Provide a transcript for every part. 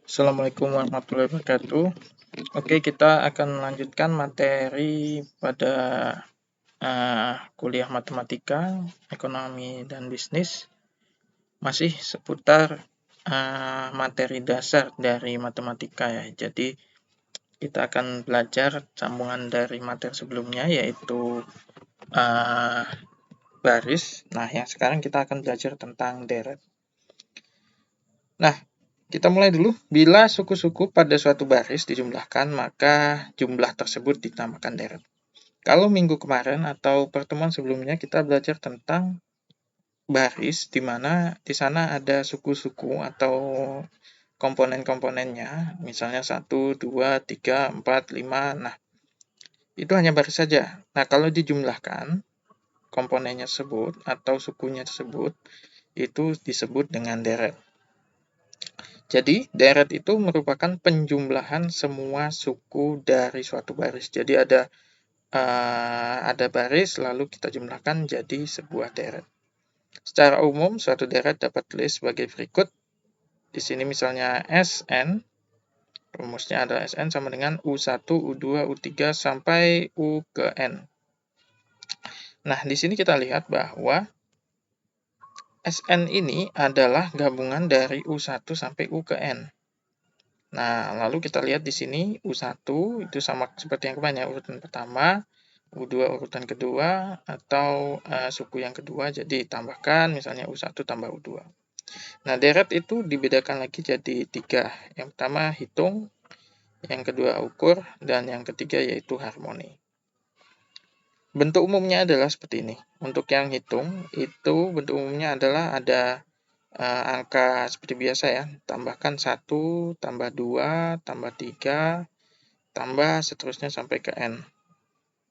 Assalamualaikum warahmatullahi wabarakatuh. Oke, kita akan melanjutkan materi pada kuliah matematika, ekonomi, dan bisnis. Masih seputar materi dasar dari matematika ya. Jadi, kita akan belajar sambungan dari materi sebelumnya, yaitu baris. Nah, yang sekarang kita akan belajar tentang deret. Nah, kita mulai dulu. Bila suku-suku pada suatu baris dijumlahkan, maka jumlah tersebut ditambahkan deret. Kalau minggu kemarin atau pertemuan sebelumnya kita belajar tentang baris, di mana di sana ada suku-suku atau komponen-komponennya, misalnya 1, 2, 3, 4, 5. Nah, itu hanya baris saja. Nah, kalau dijumlahkan komponennya tersebut atau sukunya tersebut, itu disebut dengan deret. Jadi, deret itu merupakan penjumlahan semua suku dari suatu baris. Jadi, ada baris, lalu kita jumlahkan jadi sebuah deret. Secara umum, suatu deret dapat ditulis sebagai berikut. Di sini misalnya Sn, rumusnya adalah Sn sama dengan U1, U2, U3, sampai U ke N. Nah, di sini kita lihat bahwa Sn ini adalah gabungan dari U1 sampai U ke N. Nah, lalu kita lihat di sini U1 itu sama seperti yang kemarin ya, urutan pertama, U2 urutan kedua, atau suku yang kedua, jadi tambahkan misalnya U1 tambah U2. Nah, deret itu dibedakan lagi jadi 3. Yang pertama hitung, yang kedua ukur, dan yang ketiga yaitu harmoni. Bentuk umumnya adalah seperti ini. Untuk yang hitung, itu bentuk umumnya adalah ada angka seperti biasa ya, tambahkan 1, tambah 2, tambah 3, tambah seterusnya sampai ke N.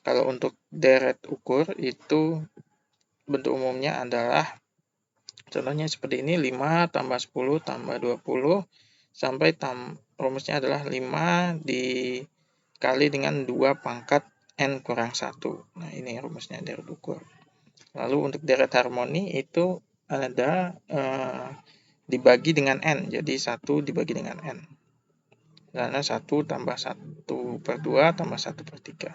Kalau untuk deret ukur itu bentuk umumnya adalah contohnya seperti ini, 5 tambah 10 tambah 20 sampai rumusnya adalah 5 dikali dengan 2 pangkat N kurang 1. Nah, ini rumusnya deret ukur. Lalu untuk deret harmoni itu ada dibagi dengan N, jadi 1 dibagi dengan N. Karena 1 tambah 1 per 2 tambah 1 per 3.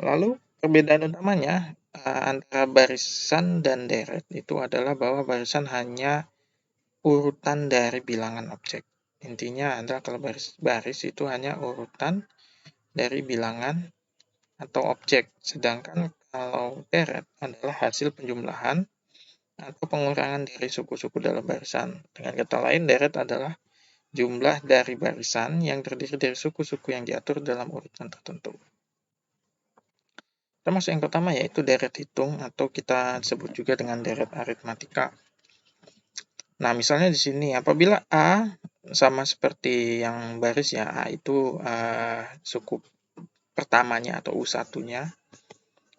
Lalu perbedaan utamanya antara barisan dan deret itu adalah bahwa barisan hanya urutan dari bilangan objek. Intinya adalah kalau baris itu hanya urutan dari bilangan atau objek. Sedangkan kalau deret adalah hasil penjumlahan atau pengurangan dari suku-suku dalam barisan. Dengan kata lain, deret adalah jumlah dari barisan yang terdiri dari suku-suku yang diatur dalam urutan tertentu. Termasuk yang pertama yaitu deret hitung atau kita sebut juga dengan deret aritmatika. Nah, misalnya di sini apabila A sama seperti yang baris ya, A itu suku pertamanya atau U1-nya.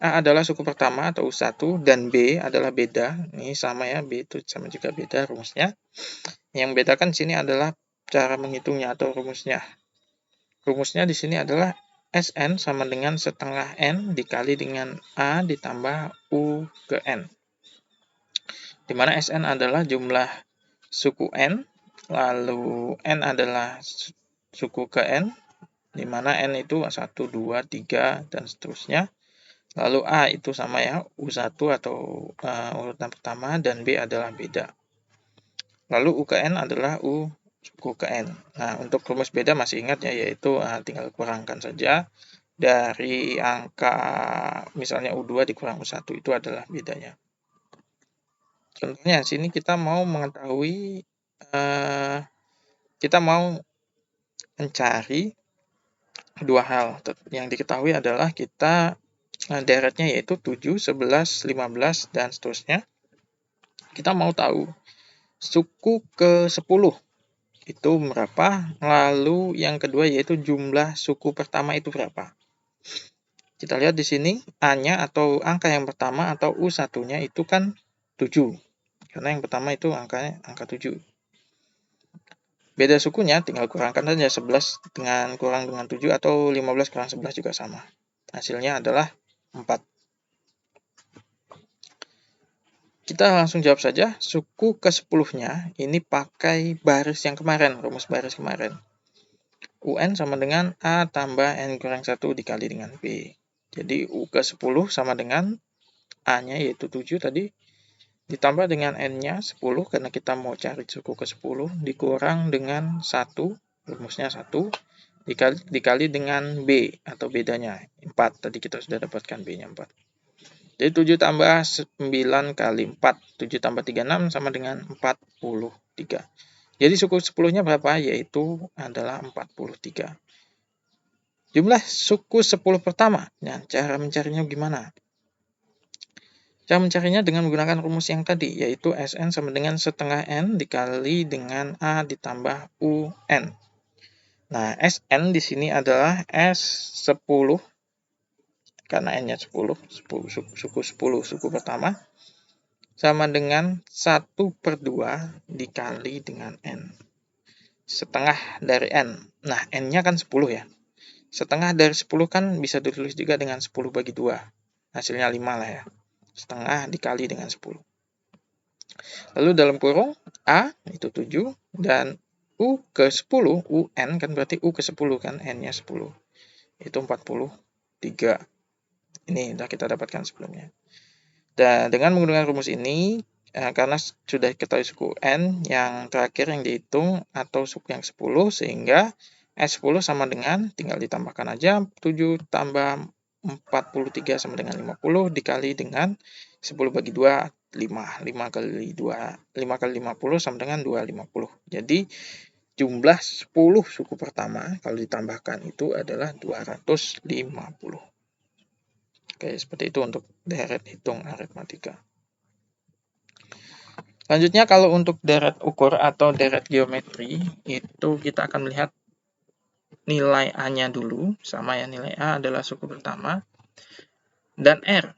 A adalah suku pertama atau U1 dan B adalah beda. Ini sama ya, B itu sama juga beda rumusnya. Yang bedakan di sini adalah cara menghitungnya atau rumusnya. Rumusnya di sini adalah Sn sama dengan setengah N dikali dengan A ditambah U ke N. Di mana Sn adalah jumlah suku N, lalu N adalah suku ke N, di mana N itu 1, 2, 3, dan seterusnya. Lalu A itu sama ya, U1 atau urutan pertama, dan B adalah beda. Lalu U ke N adalah U suku ke N. Nah, untuk rumus beda masih ingat ya, yaitu tinggal kurangkan saja dari angka misalnya U2 dikurang U1, itu adalah bedanya. Contohnya sini kita mau mengetahui, kita mau mencari dua hal. Yang diketahui adalah kita deretnya yaitu 7, 11, 15, dan seterusnya. Kita mau tahu suku ke-10 itu berapa, lalu yang kedua yaitu jumlah suku pertama itu berapa. Kita lihat di sini A-nya atau angka yang pertama atau U1-nya itu kan 7. Karena yang pertama itu angka 7. Beda sukunya tinggal kurangkan saja, 11 kurang dengan 7 atau 15 kurang 11 juga sama. Hasilnya adalah 4. Kita langsung jawab saja, suku ke-10-nya ini pakai baris yang kemarin, rumus baris kemarin. UN sama dengan A tambah N kurang 1 dikali dengan B. Jadi U ke-10 sama dengan A-nya yaitu 7 tadi, ditambah dengan N-nya 10 karena kita mau cari suku ke-10, dikurang dengan 1, rumusnya 1, dikali dengan B atau bedanya 4. Tadi kita sudah dapatkan B-nya 4. Jadi 7 tambah 9 kali 4. 7 tambah 36 sama dengan 43. Jadi suku 10-nya berapa? Yaitu adalah 43. Jumlah suku 10 pertama. Nah, cara mencarinya gimana? Cara mencarinya dengan menggunakan rumus yang tadi, yaitu Sn sama dengan setengah N dikali dengan A ditambah UN. Nah, Sn di sini adalah S10, karena N-nya 10, suku 10, suku pertama, sama dengan 1/2 dikali dengan N. Setengah dari N. Nah, N-nya kan 10 ya. Setengah dari 10 kan bisa ditulis juga dengan 10 bagi 2. Hasilnya 5 lah ya. Setengah dikali dengan 10. Lalu dalam kurung A itu 7 dan U ke-10, UN kan berarti U ke-10 kan, N-nya 10. Itu 43. Ini sudah kita dapatkan sebelumnya. Dan dengan menggunakan rumus ini, karena sudah diketahui suku N yang terakhir yang dihitung atau suku yang 10, sehingga S10 sama dengan, tinggal ditambahkan aja, 7 tambah 43 sama dengan 50 dikali dengan 10 bagi 2, 5. 5 kali 2, 5 kali 50 sama dengan 250. Jadi jumlah 10 suku pertama kalau ditambahkan itu adalah 250. Oke, seperti itu untuk deret hitung aritmatika. Selanjutnya kalau untuk deret ukur atau deret geometri, itu kita akan melihat nilai A-nya dulu, sama ya, nilai A adalah suku pertama, dan R,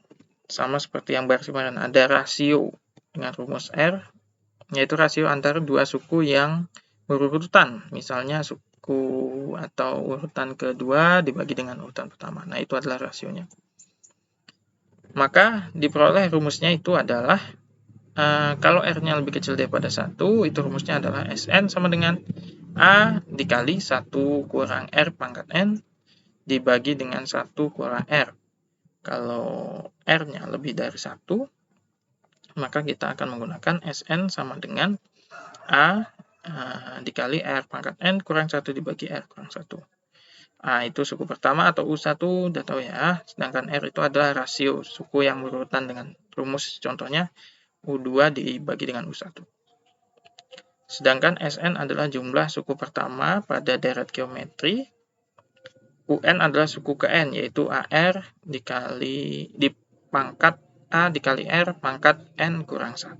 sama seperti yang baris kemarin, ada rasio dengan rumus R, yaitu rasio antara dua suku yang berurutan, misalnya suku atau urutan kedua dibagi dengan urutan pertama. Nah, itu adalah rasionya. Maka diperoleh rumusnya itu adalah kalau R-nya lebih kecil daripada 1, itu rumusnya adalah Sn sama dengan A dikali 1 kurang R pangkat N dibagi dengan 1 kurang R. Kalau R-nya lebih dari 1, maka kita akan menggunakan Sn sama dengan A dikali R pangkat N kurang 1 dibagi R kurang 1. Itu suku pertama atau U1 udah tahu ya. Sedangkan R itu adalah rasio suku yang berurutan dengan rumus contohnya U2 dibagi dengan U1. Sedangkan Sn adalah jumlah suku pertama pada deret geometri. UN adalah suku ke N, yaitu AR dikali pangkat A dikali R pangkat N kurang 1.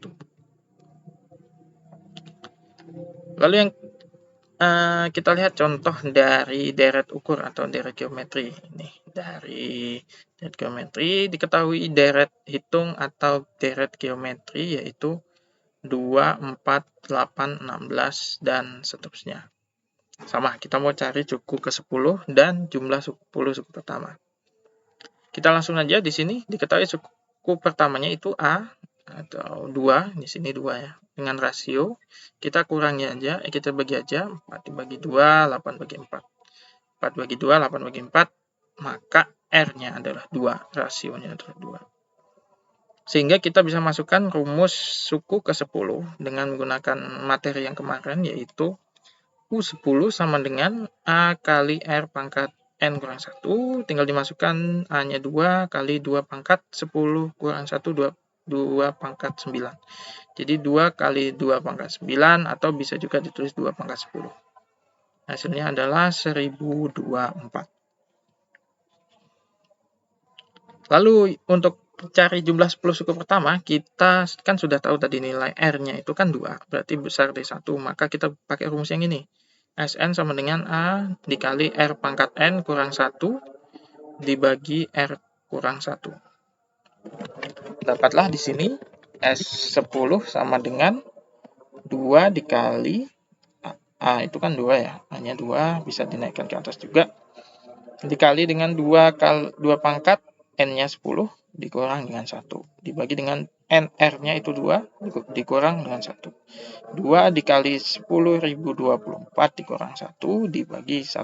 Lalu yang kita lihat contoh dari deret ukur atau deret geometri. Nih, dari deret geometri diketahui deret hitung atau deret geometri yaitu 2, 4, 8, 16, dan seterusnya. Sama, kita mau cari suku ke-10 dan jumlah 10 suku pertama. Kita langsung aja di sini diketahui suku pertamanya itu A atau 2, di sini 2 ya. Dengan rasio kita kurangi aja, kita bagi aja 4 dibagi 2, 8 bagi 4. 4 bagi 2, 8 bagi 4, maka R-nya adalah 2, rasionya adalah 2. Sehingga kita bisa masukkan rumus suku ke-10 dengan menggunakan materi yang kemarin, yaitu U10 sama dengan A kali R pangkat N kurang 1, tinggal dimasukkan A-nya 2 kali 2 pangkat 10 kurang 1, 2 pangkat 9. Jadi 2 kali 2 pangkat 9, atau bisa juga ditulis 2 pangkat 10. Hasilnya adalah 1024. Lalu untuk cari jumlah 10 suku pertama, kita kan sudah tahu tadi nilai R-nya itu kan 2, berarti besar dari 1, maka kita pakai rumus yang ini. Sn sama dengan A dikali R pangkat N kurang 1 dibagi R kurang 1. Dapatlah di sini S10 sama dengan 2 dikali A itu kan 2 ya, hanya 2 bisa dinaikkan ke atas juga, dikali dengan 2 pangkat N-nya 10 dikurang dengan 1 dibagi dengan NR-nya itu 2 dikurang dengan 1. 2 dikali 10.024 dikurang 1 dibagi 1.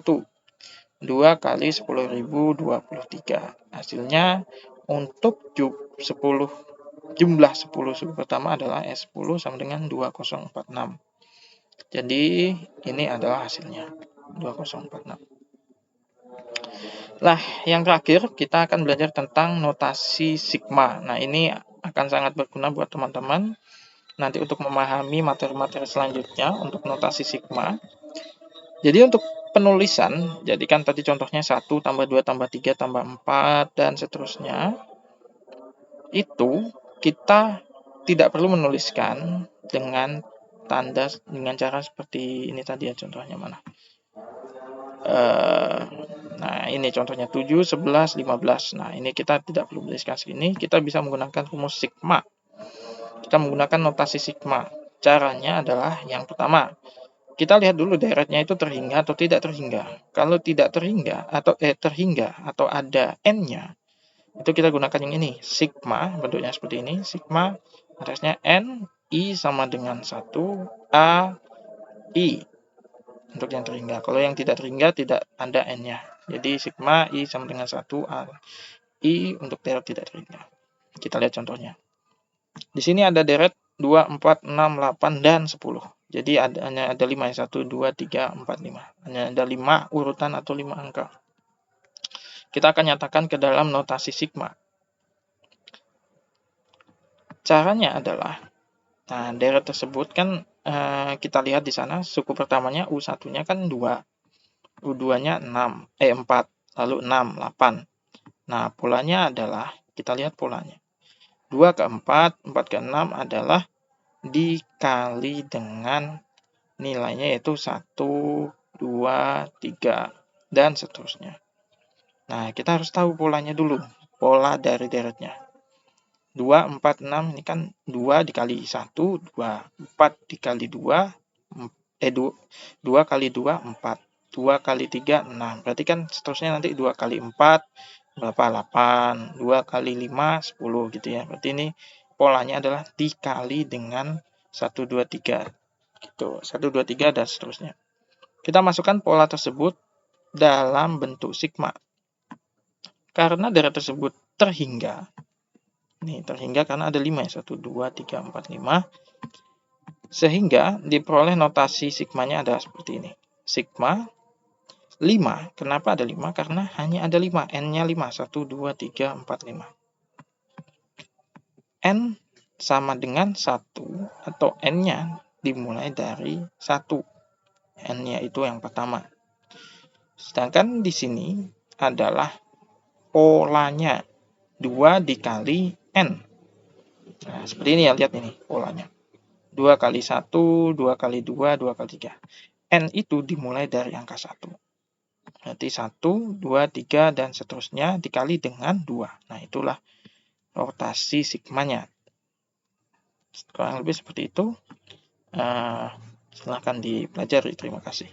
2 kali 10.023. Hasilnya untuk jumlah 10 suku pertama adalah S10 sama dengan 2046. Jadi ini adalah hasilnya 2046. Nah, yang terakhir kita akan belajar tentang notasi sigma. Nah, ini akan sangat berguna buat teman-teman nanti untuk memahami materi-materi selanjutnya untuk notasi sigma. Jadi untuk penulisan, jadi kan tadi contohnya 1 tambah 2 tambah 3 tambah 4 dan seterusnya. Itu kita tidak perlu menuliskan dengan tanda dengan cara seperti ini tadi ya, contohnya mana? Nah, ini contohnya 7, 11, 15. Nah, ini kita tidak perlu menuliskan segini, kita bisa menggunakan rumus sigma. Kita menggunakan notasi sigma. Caranya adalah yang pertama, kita lihat dulu deretnya itu terhingga atau tidak terhingga. Kalau tidak terhingga atau ada n-nya, itu kita gunakan yang ini, sigma, bentuknya seperti ini. Sigma atasnya n, i sama dengan 1, a, i. Untuk yang terhingga. Kalau yang tidak terhingga tidak ada n-nya. Jadi sigma i sama dengan 1 a i untuk deret tidak terhingga. Kita lihat contohnya. Di sini ada deret 2, 4, 6, 8 dan 10. Jadi hanya ada 5 ya, 1 2 3 4 5. Hanya ada 5 urutan atau 5 angka. Kita akan nyatakan ke dalam notasi sigma. Caranya adalah deret tersebut kan kita lihat di sana suku pertamanya U1-nya kan 2. U2-nya 4, lalu 6, 8. Nah, polanya adalah, kita lihat polanya. 2 ke 4, 4 ke 6 adalah dikali dengan nilainya yaitu 1, 2, 3, dan seterusnya. Nah, kita harus tahu polanya dulu, pola dari deretnya. 2, 4, 6 ini kan 2 dikali 1, 2. 4 dikali 2, 2 kali 2, 4. 2 kali 3, 6. Berarti kan seterusnya nanti 2 kali 4, berapa? 8. 2 kali 5, 10 gitu ya. Berarti ini polanya adalah dikali dengan 1, 2, 3. Gitu. 1, 2, 3 dan seterusnya. Kita masukkan pola tersebut dalam bentuk sigma. Karena deret tersebut terhingga, ini terhingga karena ada 5 ya, 1, 2, 3, 4, 5. Sehingga diperoleh notasi sigmanya adalah seperti ini. Sigma 5, kenapa ada 5? Karena hanya ada 5, n-nya 5, 1, 2, 3, 4, 5. N sama dengan 1 atau n-nya dimulai dari 1. N-nya itu yang pertama. Sedangkan di sini adalah polanya 2 dikali n. Nah, seperti ini ya, lihat ini polanya. 2 kali 1, 2 kali 2, 2 kali 3. N itu dimulai dari angka 1. Berarti 1, 2, 3, dan seterusnya dikali dengan 2. Nah, itulah rotasi sigmanya. Kurang lebih seperti itu. Silakan dipelajari. Terima kasih.